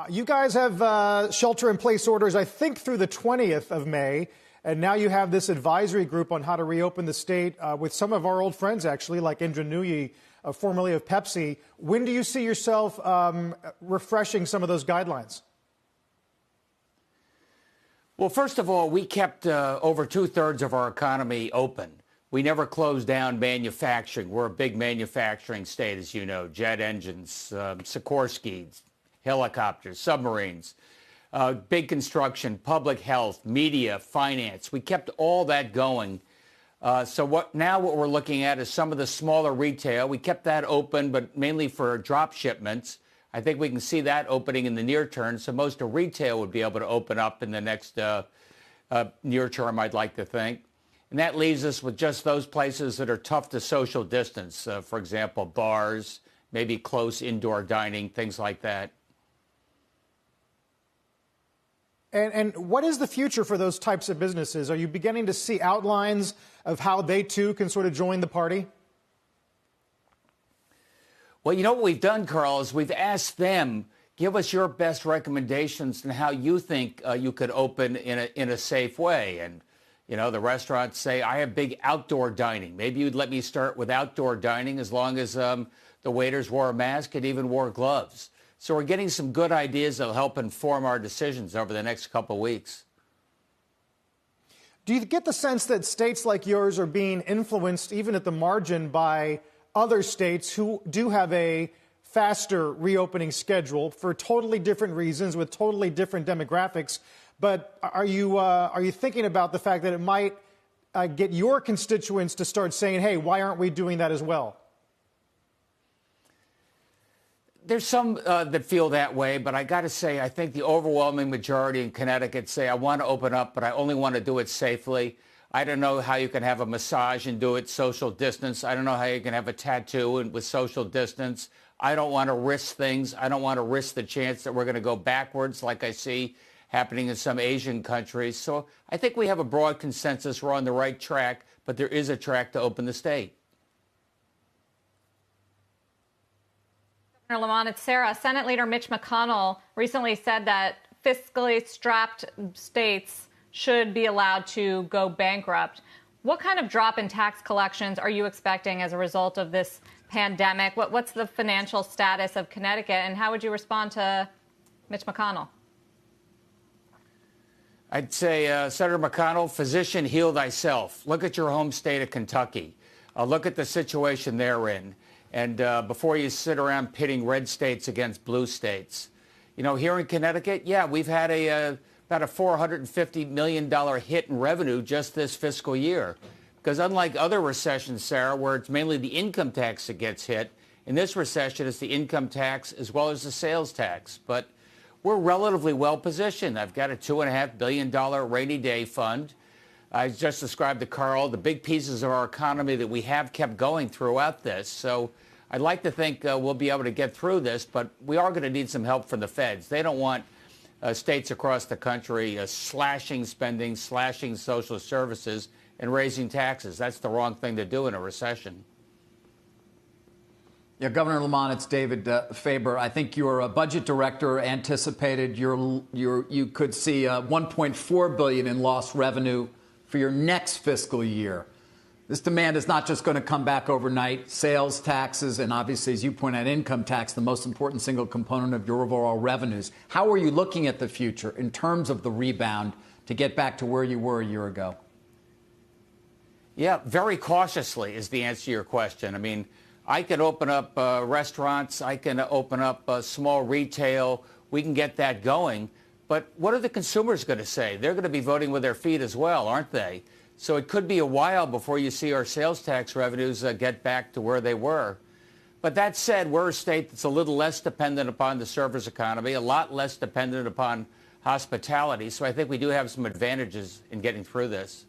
You guys have shelter-in-place orders, I think, through the 20th of May, and now you have this advisory group on how to reopen the state with some of our old friends, actually, like Indra Nooyi, formerly of Pepsi. When do you see yourself refreshing some of those guidelines? Well, first of all, we kept over two-thirds of our economy open. We never closed down manufacturing. We're a big manufacturing state, as you know, jet engines, Sikorsky, helicopters, submarines, big construction, public health, media, finance. We kept all that going. So what we're looking at is some of the smaller retail. We kept that open, but mainly for drop shipments. I think we can see that opening in the near term. So most of retail would be able to open up in the next near term, I'd like to think. And that leaves us with just those places that are tough to social distance. For example, bars, maybe close indoor dining, things like that. And what is the future for those types of businesses? Are you beginning to see outlines of how they, too, can sort of join the party? Well, you know what we've done, Carl, is we've asked them, give us your best recommendations on how you think you could open in a safe way. And, you know, the restaurants say, I have big outdoor dining. Maybe you'd let me start with outdoor dining as long as the waiters wore a mask and even wore gloves. So we're getting some good ideas that'll help inform our decisions over the next couple of weeks. Do you get the sense that states like yours are being influenced, even at the margin, by other states who do have a faster reopening schedule for totally different reasons with totally different demographics? But are you thinking about the fact that it might get your constituents to start saying, hey, why aren't we doing that as well? There's some that feel that way, but I got to say, I think the overwhelming majority in Connecticut say, I want to open up, but I only want to do it safely. I don't know how you can have a massage and do it social distance. I don't know how you can have a tattoo and with social distance. I don't want to risk things. I don't want to risk the chance that we're going to go backwards like I see happening in some Asian countries. So I think we have a broad consensus. We're on the right track, but there is a track to open the state. Governor Lamont, it's Sarah. Senate Leader Mitch McConnell recently said that fiscally strapped states should be allowed to go bankrupt. What kind of drop in tax collections are you expecting as a result of this pandemic? What's the financial status of Connecticut, and how would you respond to Mitch McConnell? I'd say, Senator McConnell, physician, heal thyself. Look at your home state of Kentucky. Look at the situation they're in. And before you sit around pitting red states against blue states. You know, here in Connecticut, yeah, we've had about a $450 million hit in revenue just this fiscal year. Because unlike other recessions, Sarah, where it's mainly the income tax that gets hit, in this recession it's the income tax as well as the sales tax. But we're relatively well positioned. I've got a $2.5 billion rainy day fund. I just described to Carl the big pieces of our economy that we have kept going throughout this. So I'd like to think we'll be able to get through this, but we are going to need some help from the feds. They don't want states across the country slashing spending, slashing social services, and raising taxes. That's the wrong thing to do in a recession. Yeah, Governor Lamont, it's David Faber. I think your budget director anticipated you could see $1.4 billion in lost revenue for your next fiscal year. This demand is not just going to come back overnight. Sales taxes and obviously, as you point out, income tax, the most important single component of your overall revenues. How are you looking at the future in terms of the rebound to get back to where you were a year ago? Yeah, very cautiously is the answer to your question. I mean, I can open up restaurants. I can open up small retail. We can get that going. But what are the consumers going to say? They're going to be voting with their feet as well, aren't they? So it could be a while before you see our sales tax revenues get back to where they were. But that said, we're a state that's a little less dependent upon the service economy, a lot less dependent upon hospitality. So I think we do have some advantages in getting through this.